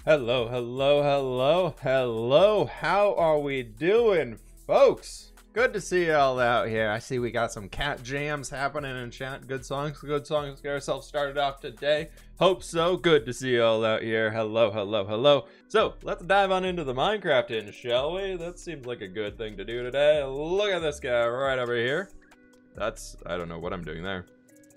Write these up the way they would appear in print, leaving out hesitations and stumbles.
Hello, hello, hello, hello. How are we doing, folks? Good to see y'all out here. I see we got some cat jams happening in chat. Good songs, good songs. Get ourselves started off today. Hope so. Good to see y'all out here. Hello, hello, hello. So, let's dive on into the Minecraft in, shall we? That seems like a good thing to do today. Look at this guy right over here. I don't know what I'm doing there.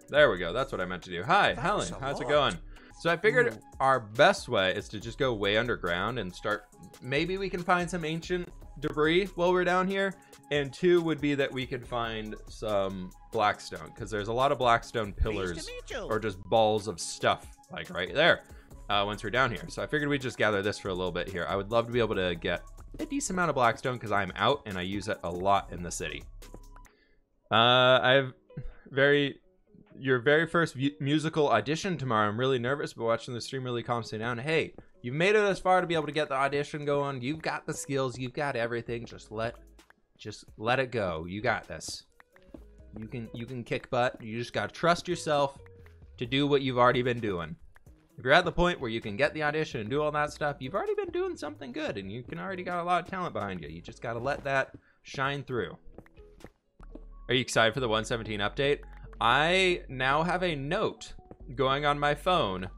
There we go. That's what I meant to do. Hi, Helen. How's it going? So I figured our best way is to just go way underground and start. Maybe we can find some ancient debris while we're down here. And two would be that we could find some blackstone, because there's a lot of blackstone pillars or just balls of stuff like right there once we're down here. So I figured we'd just gather this for a little bit here. I would love to be able to get a decent amount of blackstone because I'm out and I use it a lot in the city. Your very first musical audition tomorrow. I'm really nervous, but watching the stream really calms me down. Hey, you've made it as far to be able to get the audition going. You've got the skills. You've got everything. Just let it go. You got this. You can kick butt. You just gotta trust yourself to do what you've already been doing. If you're at the point where you can get the audition and do all that stuff, you've already been doing something good, and you can already got a lot of talent behind you. You just gotta let that shine through. Are you excited for the 117 update? I now have a note going on my phone,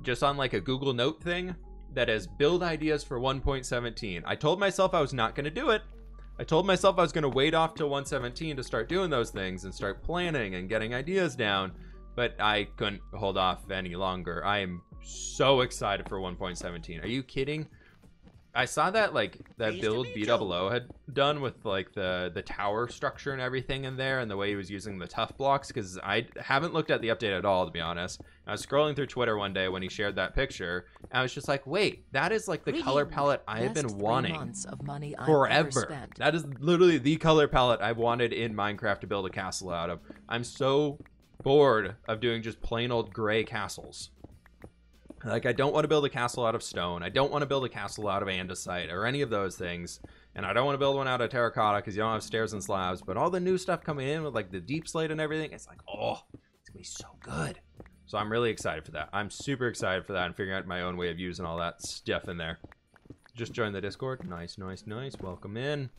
just on like a Google Note thing, that is build ideas for 1.17. I told myself I was not going to do it. I told myself I was going to wait off till 117 to start doing those things and start planning and getting ideas down, but I couldn't hold off any longer. I am so excited for 1.17. Are you kidding? I saw that that build B00 had done with like the tower structure and everything in there, and the way he was using the tough blocks, because I haven't looked at the update at all, to be honest. I was scrolling through Twitter one day when he shared that picture, and I was just like, wait, that is like the color palette I have been wanting forever. That is literally the color palette I've wanted in Minecraft to build a castle out of. I'm so bored of doing just plain old gray castles. Like, I don't want to build a castle out of stone. I don't want to build a castle out of andesite or any of those things. And I don't want to build one out of terracotta because you don't have stairs and slabs. But all the new stuff coming in with like the deep slate and everything, it's like, oh, it's going to be so good. So I'm really excited for that. I'm super excited for that and figuring out my own way of using all that stuff in there. Just join the Discord. Nice, nice, nice. Welcome in.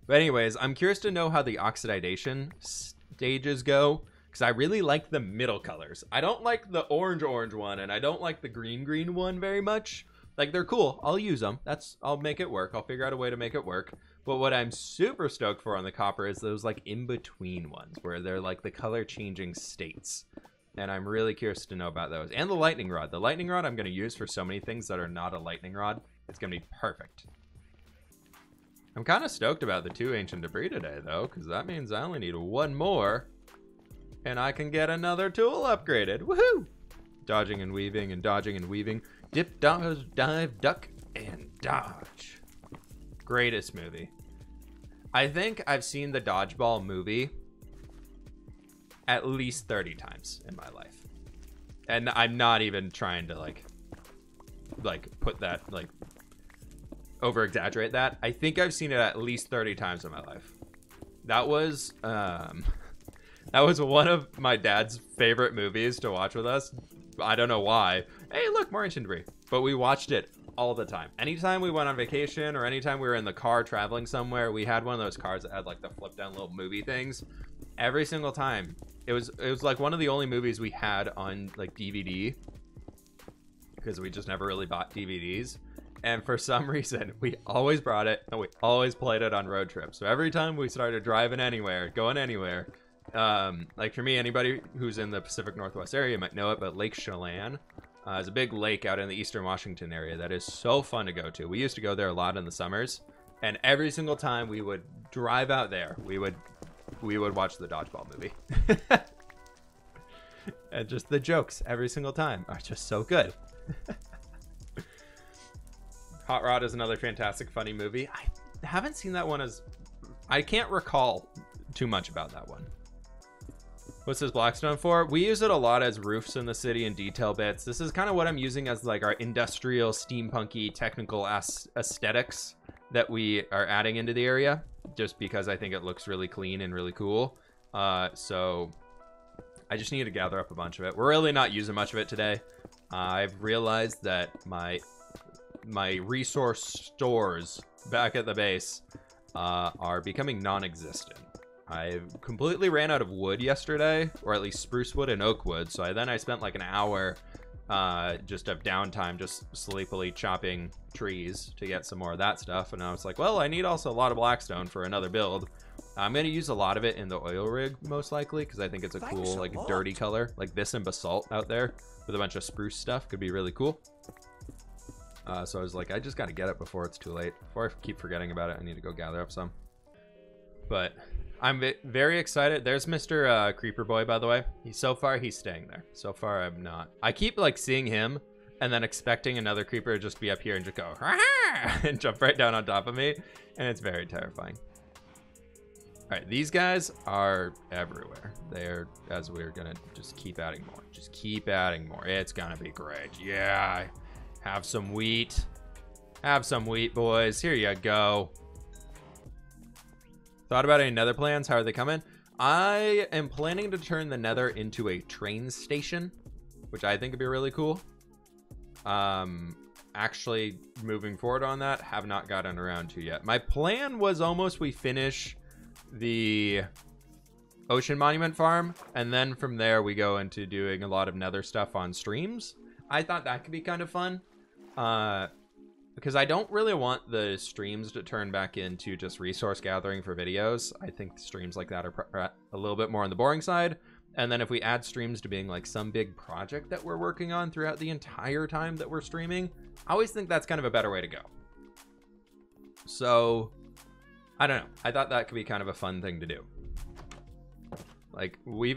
But anyways, I'm curious to know how the oxidation stages go, because I really like the middle colors. I don't like the orange one, and I don't like the green one very much. Like, they're cool. I'll use them. I'll make it work. I'll figure out a way to make it work. But what I'm super stoked for on the copper is those like in-between ones where they're like the color changing states. And I'm really curious to know about those. And the lightning rod. The lightning rod I'm going to use for so many things that are not a lightning rod. It's going to be perfect. I'm kind of stoked about the 2 ancient debris today, though, because that means I only need 1 more. And I can get another tool upgraded. Woohoo! Dodging and weaving and dodging and weaving. Dip, dodge, dive, duck, and dodge. Greatest movie. I think I've seen the Dodgeball movie at least 30 times in my life. And I'm not even trying to like put that, like, over exaggerate that. I think I've seen it at least 30 times in my life. That was one of my dad's favorite movies to watch with us. I don't know why. Hey, look, more ancient debris. But we watched it all the time. Anytime we went on vacation or anytime we were in the car traveling somewhere, we had one of those cars that had like the flip down little movie things. Every single time. It was like one of the only movies we had on like DVD, because we just never really bought DVDs. And for some reason, we always brought it and we always played it on road trips. So every time we started driving anywhere, going anywhere, like for me, anybody who's in the Pacific Northwest area might know it, but Lake Chelan is a big lake out in the Eastern Washington area that is so fun to go to. We used to go there a lot in the summers, and every single time we would drive out there, we would watch the Dodgeball movie. And just the jokes every single time are just so good. Hot Rod is another fantastic, funny movie. I haven't seen that one I can't recall too much about that one. What's this Blackstone for? We use it a lot as roofs in the city and detail bits. This is kind of what I'm using as like our industrial, steampunky, technical aesthetics that we are adding into the area, just because I think it looks really clean and really cool. So I just need to gather up a bunch of it. We're really not using much of it today. I've realized that my resource stores back at the base are becoming non-existent. I completely ran out of wood yesterday, or at least spruce wood and oak wood. So I spent like an hour just of downtime, just sleepily chopping trees to get some more of that stuff. And I was like, well, I need also a lot of blackstone for another build. I'm going to use a lot of it in the oil rig, most likely, because I think it's a cool, like, dirty color. Like this and basalt out there with a bunch of spruce stuff could be really cool. So I was like, I just got to get it before it's too late. Before I keep forgetting about it, I need to go gather up some. But I'm very excited. There's Mr. Creeper Boy, by the way. So far, he's staying there. So far, I'm not. I keep, like, seeing him and then expecting another creeper to just be up here and just go, and jump right down on top of me. And it's very terrifying. All right, these guys are everywhere. They're, as we're gonna just keep adding more. Just keep adding more. It's gonna be great. Yeah, have some wheat. Have some wheat, boys. Here you go. Thought about any nether plans? How are they coming? I am planning to turn the nether into a train station, which I think would be really cool. Actually, moving forward on that, have not gotten around to yet. My plan was almost we finish the Ocean Monument farm, and then from there we go into doing a lot of nether stuff on streams. I thought that could be kind of fun, because I don't really want the streams to turn back into just resource gathering for videos. I think streams like that are a little bit more on the boring side. And then if we add streams to being like some big project that we're working on throughout the entire time that we're streaming, I always think that's kind of a better way to go. So I don't know. I thought that could be kind of a fun thing to do. Like we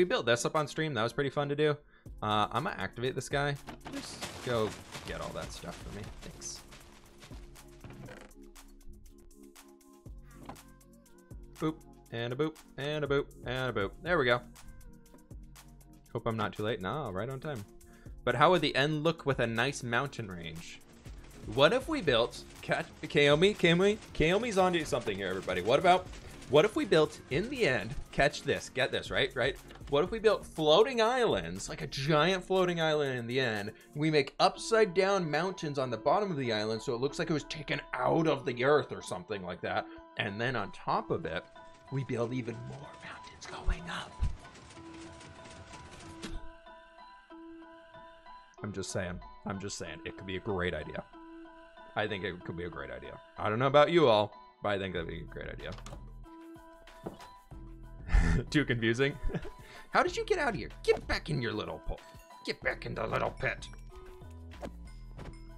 built this up on stream. That was pretty fun to do. I'm gonna activate this guy. Just go get all that stuff for me. Thanks. Boop, and a boop, and a boop, and a boop. There we go. Hope I'm not too late. No, right on time. But how would the end look with a nice mountain range? What if we built, Kaomi's onto something here, everybody. What if we built, in the end, catch this, get this, right? What if we built floating islands, like a giant floating island in the end? We make upside down mountains on the bottom of the island so it looks like it was taken out of the earth or something like that. And then on top of it, we build even more mountains going up. I'm just saying, it could be a great idea. I think it could be a great idea. I don't know about you all, but I think that'd be a great idea. Too confusing. How did you get out of here? Get back in your little pit. Get back in the little pit.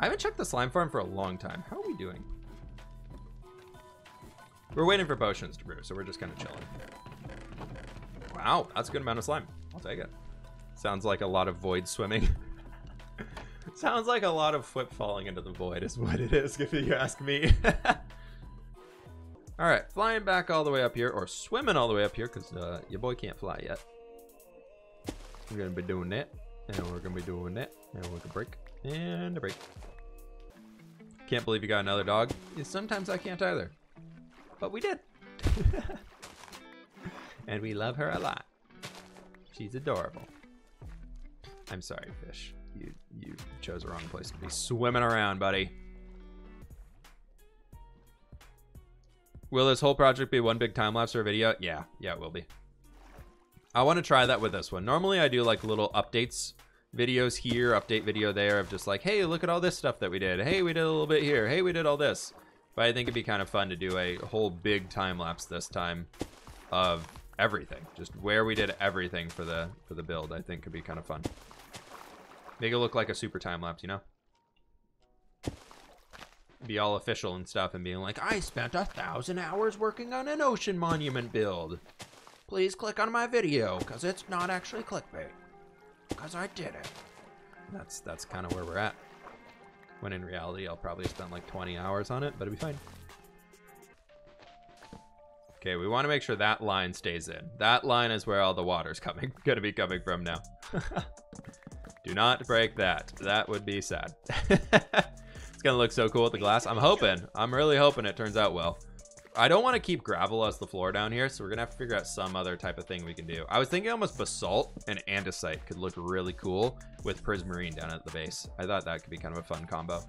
I haven't checked the slime farm for a long time. How are we doing? We're waiting for potions to brew, so we're just kind of chilling. Wow, that's a good amount of slime. I'll take it. Sounds like a lot of void swimming. Sounds like a lot of flip falling into the void is what it is, if you ask me. All right, flying back all the way up here, or swimming all the way up here, because your boy can't fly yet. We're gonna be doing that, and we're gonna be doing that, and we're gonna break, and a break. Can't believe you got another dog. Sometimes I can't either, but we did. And we love her a lot. She's adorable. I'm sorry, fish. You chose the wrong place to be swimming around, buddy. Will this whole project be one big time lapse or video? Yeah, it will be. I want to try that with this one. Normally I do like little updates videos here, update video there of just like, hey, look at all this stuff that we did. Hey, we did a little bit here. Hey, we did all this. But I think it'd be kind of fun to do a whole big time lapse this time of everything. Just where we did everything for the build. I think could be kind of fun. Make it look like a super time lapse, you know? Be all official and stuff and being like, I spent 1,000 hours working on an ocean monument build. Please click on my video, because it's not actually clickbait. Because I did it. That's kind of where we're at. When in reality, I'll probably spend like 20 hours on it, but it'll be fine. Okay, we want to make sure that line stays in. That line is where all the water's gonna be coming from now. Do not break that. That would be sad. It's gonna look so cool with the glass. I'm really hoping it turns out well. I don't want to keep gravel as the floor down here, so we're gonna have to figure out some other type of thing we can do. I was thinking almost basalt and andesite could look really cool with prismarine down at the base. I thought that could be kind of a fun combo.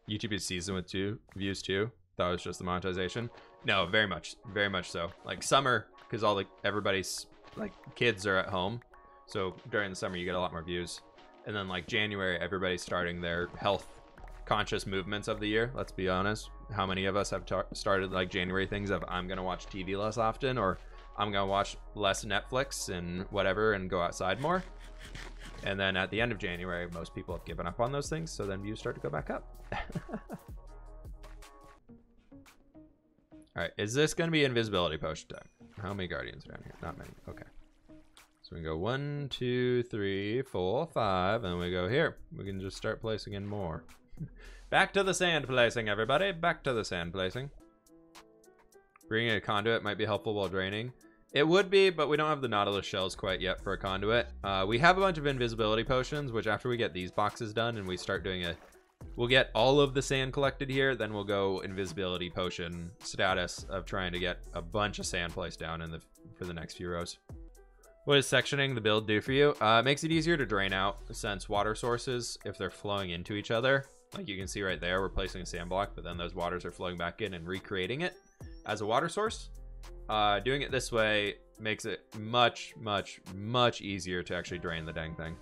YouTube is seasoned with 2 views too. That was just the monetization. No, very much so. Like summer, because everybody's like kids are at home, so during the summer you get a lot more views. And then like January, everybody's starting their health conscious movements of the year. Let's be honest. How many of us have started like January things of I'm gonna watch TV less often, or I'm gonna watch less Netflix and whatever and go outside more? And then at the end of January, most people have given up on those things, so then views start to go back up. All right, is this gonna be invisibility potion time? How many guardians are down here? Not many. Okay. So we can go 1, 2, 3, 4, 5, and we go here. We can just start placing in more. Back to the sand placing, everybody. Back to the sand placing. Bringing a conduit might be helpful while draining. It would be, but we don't have the Nautilus shells quite yet for a conduit. We have a bunch of invisibility potions, which after we get these boxes done and we start doing we'll get all of the sand collected here, then we'll go invisibility potion status of trying to get a bunch of sand placed down for the next few rows. What does sectioning the build do for you? It makes it easier to drain out, since water sources, if they're flowing into each other, like you can see right there, we're placing a sand block, but then those waters are flowing back in and recreating it as a water source. Doing it this way makes it much, much, much easier to actually drain the dang thing.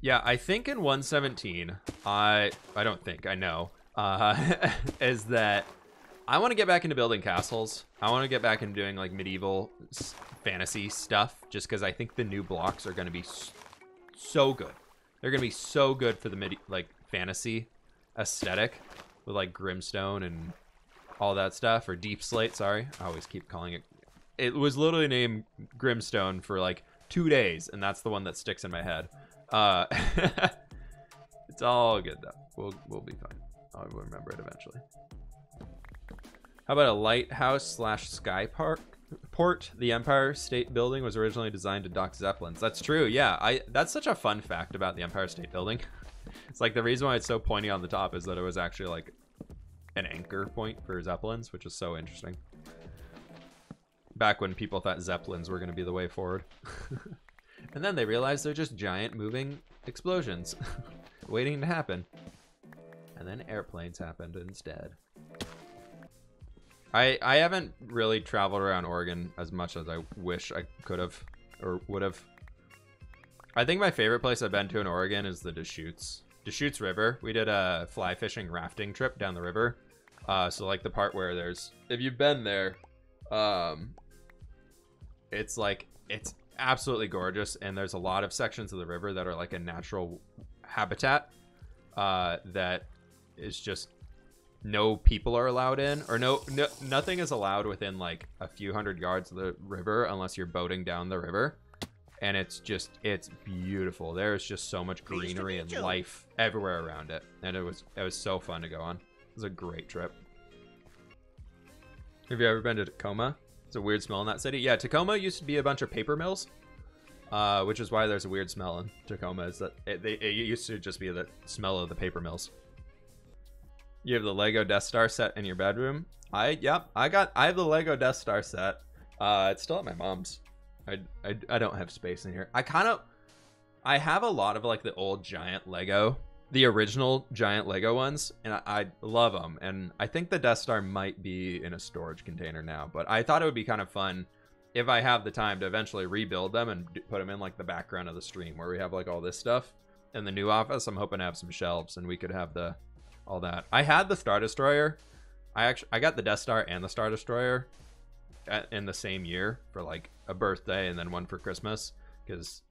Yeah, I think in 117, I don't think, I know, is that I want to get back into building castles. I want to get back into doing like medieval fantasy stuff, just because I think the new blocks are going to be so good. They're going to be so good for the fantasy aesthetic with like Grimstone and all that stuff, or Deep Slate, sorry. I always keep calling it. It was literally named Grimstone for like 2 days, and that's the one that sticks in my head. It's all good though. We'll be fine. I'll remember it eventually. How about a lighthouse / sky port? The Empire State Building was originally designed to dock Zeppelins. That's true. Yeah, that's such a fun fact about the Empire State Building. It's like the reason why it's so pointy on the top is that it was actually like an anchor point for Zeppelins, which is so interesting. Back when people thought Zeppelins were going to be the way forward. And then they realized they're just giant moving explosions waiting to happen. And then airplanes happened instead. I haven't really traveled around Oregon as much as I wish I could have or would have. I think my favorite place I've been to in Oregon is the Deschutes River. We did a fly fishing rafting trip down the river. So like the part where if you've been there, it's absolutely gorgeous, and there's a lot of sections of the river that are like a natural habitat that is just no people are allowed in, or nothing is allowed within like a few hundred yards of the river unless you're boating down the river. And it's beautiful. There's just so much greenery and life everywhere around it, and it was so fun to go on. It was a great trip. Have you ever been to Tacoma? It's a weird smell in that city. Yeah, Tacoma used to be a bunch of paper mills, which is why there's a weird smell in Tacoma. Is that it used to just be the smell of the paper mills. You have the Lego Death Star set in your bedroom? I have the Lego Death Star set. It's still at my mom's. I don't have space in here. I have a lot of like the old giant Lego, the original giant Lego ones, and I love them. And I think the Death Star might be in a storage container now, but I thought it would be kind of fun if I have the time to eventually rebuild them and put them in like the background of the stream where we have like all this stuff. In the new office, I'm hoping to have some shelves and we could have all that. I had the Star Destroyer. I got the Death Star and the Star Destroyer in the same year for like a birthday and then one for Christmas, because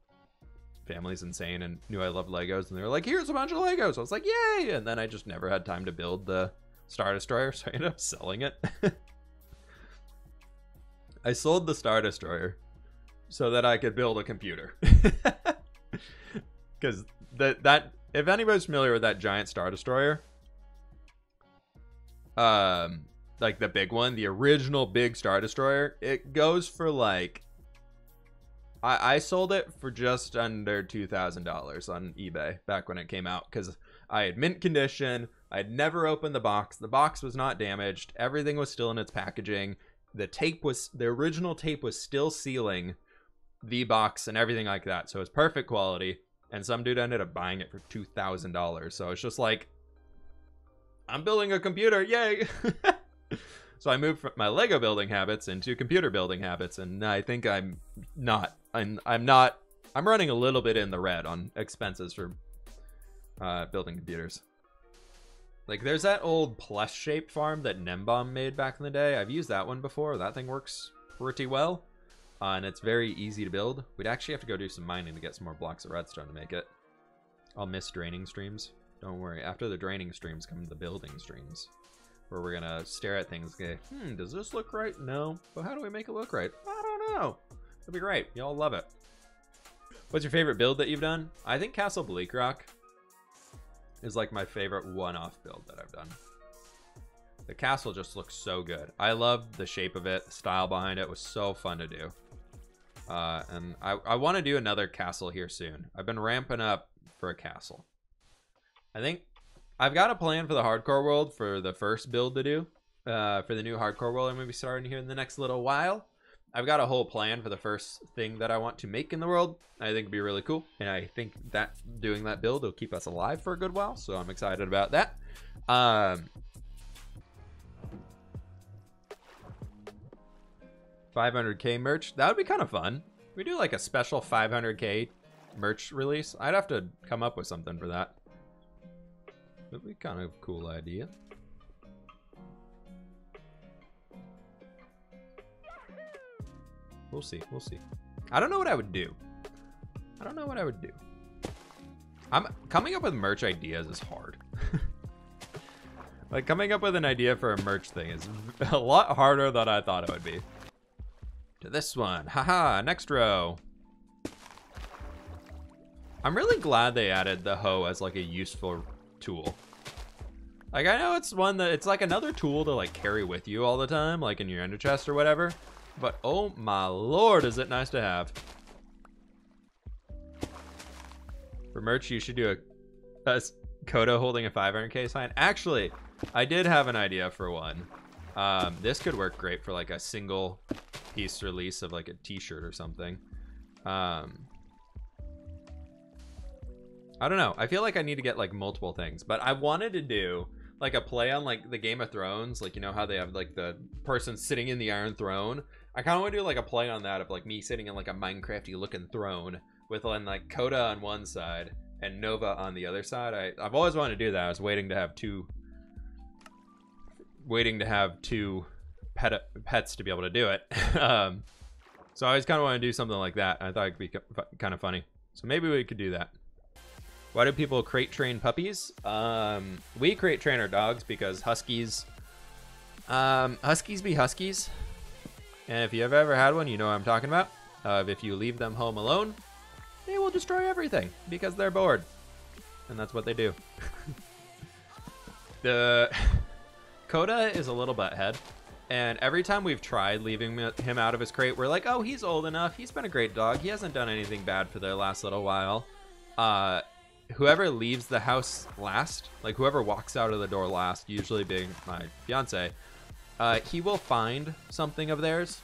family's insane and knew I loved Legos, and they were like, here's a bunch of Legos. I was like, yay! And then I just never had time to build the Star Destroyer, so I ended up selling it. I sold the Star Destroyer so that I could build a computer. Because that if anybody's familiar with that giant Star Destroyer, like the big one, the original big Star Destroyer, it goes for like I sold it for just under $2,000 on eBay back when it came out because I had mint condition. I had never opened the box. The box was not damaged. Everything was still in its packaging. The original tape was still sealing the box and everything like that. So it's perfect quality. And some dude ended up buying it for $2,000. So it's just like, I'm building a computer. Yay. So I moved from my Lego building habits into computer building habits. And I think I'm running a little bit in the red on expenses for building computers. Like there's that old plush shaped farm that Nembomb made back in the day. I've used that one before. That thing works pretty well. And it's very easy to build. We'd actually have to go do some mining to get some more blocks of redstone to make it. I'll miss draining streams. Don't worry. After the draining streams come the building streams. Where we're going to stare at things and go, does this look right? No. But how do we make it look right? I don't know. It'll be great. Y'all love it. What's your favorite build that you've done? I think Castle Bleak Rock is like my favorite one-off build that I've done. The castle just looks so good. I love the shape of it. The style behind it was so fun to do. And I want to do another castle here soon. I've been ramping up for a castle. I think I've got a plan for the hardcore world for the first build to do. For the new hardcore world I'm going to be starting here in the next little while. I've got a whole plan for the first thing that I want to make in the world. I think it'd be really cool. And I think that doing that build will keep us alive for a good while. So I'm excited about that. 500k merch. That would be kind of fun. We do like a special 500k merch release. I'd have to come up with something for that. That'd be kind of a cool idea. We'll see. We'll see. I don't know what I would do. I'm coming up with merch ideas is hard. Like coming up with an idea for a merch thing is a lot harder than I thought it would be. To this one. Haha, next row. I'm really glad they added the hoe as like a useful tool. Like I know it's one that it's like another tool to like carry with you all the time, like in your ender chest or whatever. But oh my lord, is it nice to have. For merch, you should do a Kodo holding a 500k sign. Actually, I did have an idea for one. This could work great for like a single piece release of like a t-shirt or something. I don't know. I feel like I need to get like multiple things, but I wanted to do like a play on like the Game of Thrones, like you know how they have like the person sitting in the Iron Throne. I kind of want to do like a play on that of like me sitting in like a Minecrafty looking throne with like Koda on one side and Nova on the other side. I've always wanted to do that. I was waiting to have two pets to be able to do it. So I always kind of want to do something like that. I thought it could be kind of funny. So maybe we could do that. Why do people crate train puppies? We crate train our dogs because huskies be huskies. And if you've ever had one, you know what I'm talking about. If you leave them home alone, they will destroy everything because they're bored. And that's what they do. The Koda is a little butthead. And every time we've tried leaving him out of his crate, we're like, oh, he's old enough. He's been a great dog. He hasn't done anything bad for the last little while. Whoever leaves the house last, like whoever walks out of the door last, usually being my fiance, he will find something of theirs,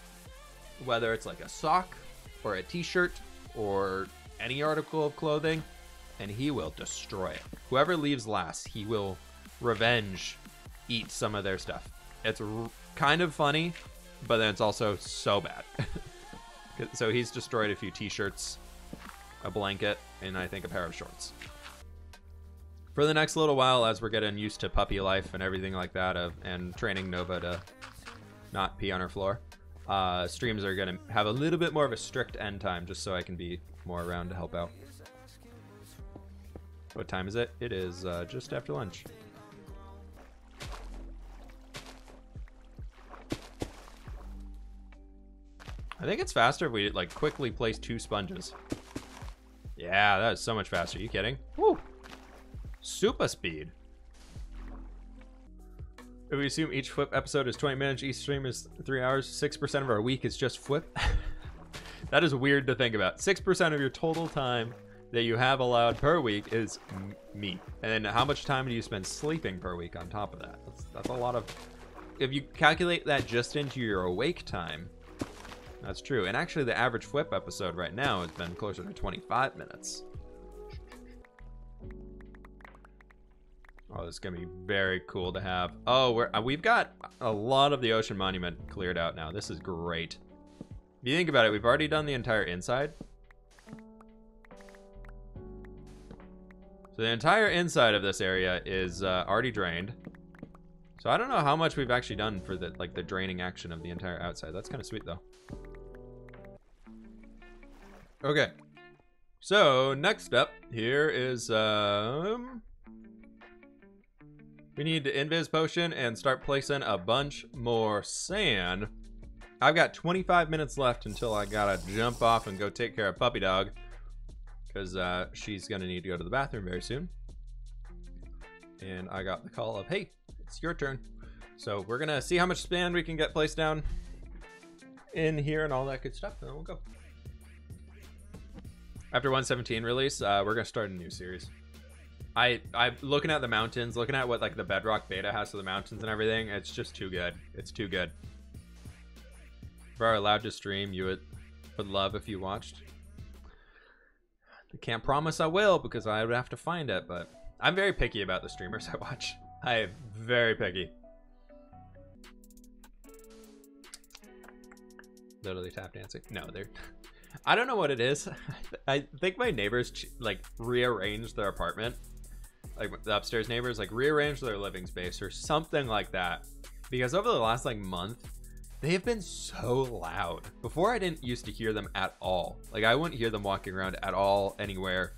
whether it's like a sock or a t-shirt or any article of clothing, and he will destroy it. Whoever leaves last, he will revenge eat some of their stuff. It's kind of funny, but then it's also so bad. So he's destroyed a few t-shirts, a blanket, and I think a pair of shorts. For the next little while, as we're getting used to puppy life and everything like that, and training Nova to not pee on her floor, streams are going to have a little bit more of a strict end time, just so I can be more around to help out. What time is it? It is just after lunch. I think it's faster if we like quickly place 2 sponges. Yeah, that is so much faster. Are you kidding? Woo! Super speed. If we assume each Flip episode is 20 minutes, each stream is 3 hours, 6% of our week is just Flip. That is weird to think about. 6% of your total time that you have allowed per week is me. And then how much time do you spend sleeping per week on top of that? That's a lot of... If you calculate that just into your awake time, that's true. And actually the average Flip episode right now has been closer to 25 minutes. Oh, this is gonna be very cool to have. Oh, we've got a lot of the Ocean Monument cleared out now. This is great. If you think about it, we've already done the entire inside. So the entire inside of this area is already drained. So I don't know how much we've actually done for the the draining action of the entire outside. That's kind of sweet though. Okay. So next up here is we need to invis potion and start placing a bunch more sand. I've got 25 minutes left until I gotta jump off and go take care of Puppy Dog, because she's gonna need to go to the bathroom very soon. And I got the call of, hey, it's your turn. So we're gonna see how much sand we can get placed down in here and all that good stuff, and then we'll go. After 117 release, we're gonna start a new series. I'm looking at the mountains, looking at what the Bedrock beta has for the mountains and everything. It's just too good. It's too good. If I were allowed to stream, you would love if you watched. I can't promise I will, because I would have to find it, but I'm very picky about the streamers I watch. I am very picky. Literally tap dancing. No, they're... I don't know what it is. I think my neighbors rearranged their apartment. Like the upstairs neighbors rearranged their living space or something like that. Because over the last month, they have been so loud. Before I didn't used to hear them at all. I wouldn't hear them walking around at all anywhere.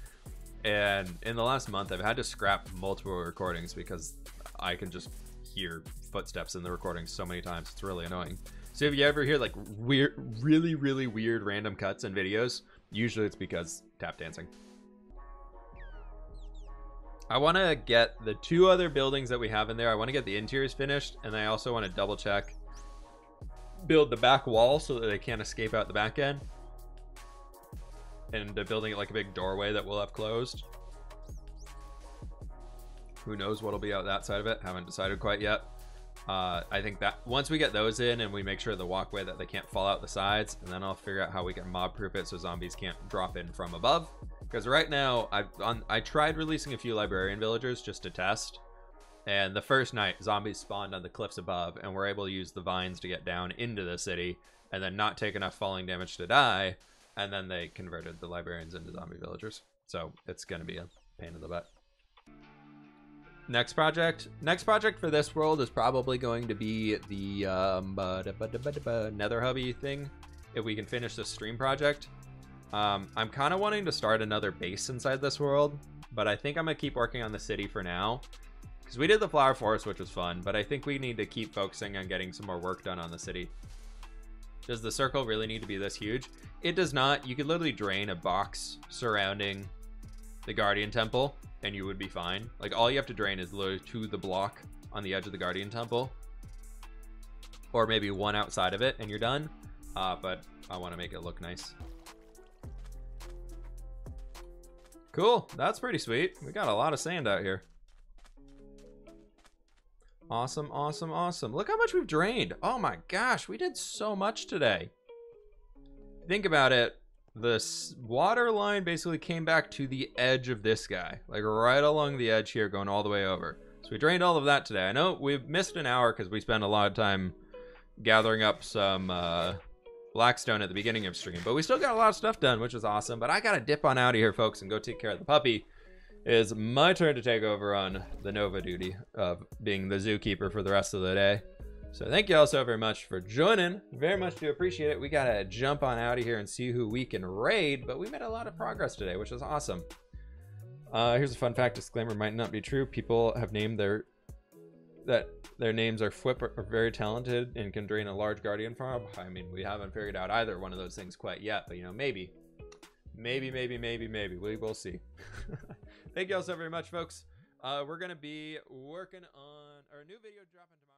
And in the last month, I've had to scrap multiple recordings because I can just hear footsteps in the recordings so many times. It's really annoying. So if you ever hear weird, really weird random cuts in videos, usually it's because tap dancing. I want to get the 2 other buildings that we have in there. I want to get the interiors finished, and I also want to double check, build the back wall so that they can't escape out the back end. And building it like a big doorway that we'll have closed. Who knows what'll be out that side of it? Haven't decided quite yet. I think that once we get those in and we make sure the walkway that they can't fall out the sides, and then I'll figure out how we can mob proof it so zombies can't drop in from above. Because right now I tried releasing a few librarian villagers just to test, and the first night zombies spawned on the cliffs above and we're able to use the vines to get down into the city and then not take enough falling damage to die, and then they converted the librarians into zombie villagers. So it's gonna be a pain in the butt. Next project for this world is probably going to be the Nether Hubby thing, if we can finish this stream project. I'm kind of wanting to start another base inside this world, but I think I'm gonna keep working on the city for now, because we did the flower forest, which was fun, but I think we need to keep focusing on getting some more work done on the city. Does the circle really need to be this huge? It does not. You could literally drain a box surrounding the Guardian Temple and you would be fine. All you have to drain is literally to the block on the edge of the Guardian Temple, or maybe one outside of it, and you're done. But I want to make it look nice. Cool. That's pretty sweet. We got a lot of sand out here. Awesome, awesome, awesome. Look how much we've drained. Oh my gosh, we did so much today. Think about it. The water line basically came back to the edge of this guy, right along the edge here, going all the way over. So we drained all of that today. I know we've missed an hour because we spent a lot of time gathering up some blackstone at the beginning of stream, but we still got a lot of stuff done, which is awesome. But I gotta dip on out of here, folks, and go take care of the puppy. It's my turn to take over on the Nova duty of being the zookeeper for the rest of the day. So thank you all so very much for joining. Very much do appreciate it. We gotta jump on out of here and see who we can raid, but we made a lot of progress today, which is awesome. Here's a fun fact. Disclaimer might not be true. People have named their names are Flip are very talented and can drain a large guardian farm. I mean, we haven't figured out either one of those things quite yet, but maybe. Maybe. We will see. Thank you all so very much, folks. We're gonna be working on our new video dropping tomorrow.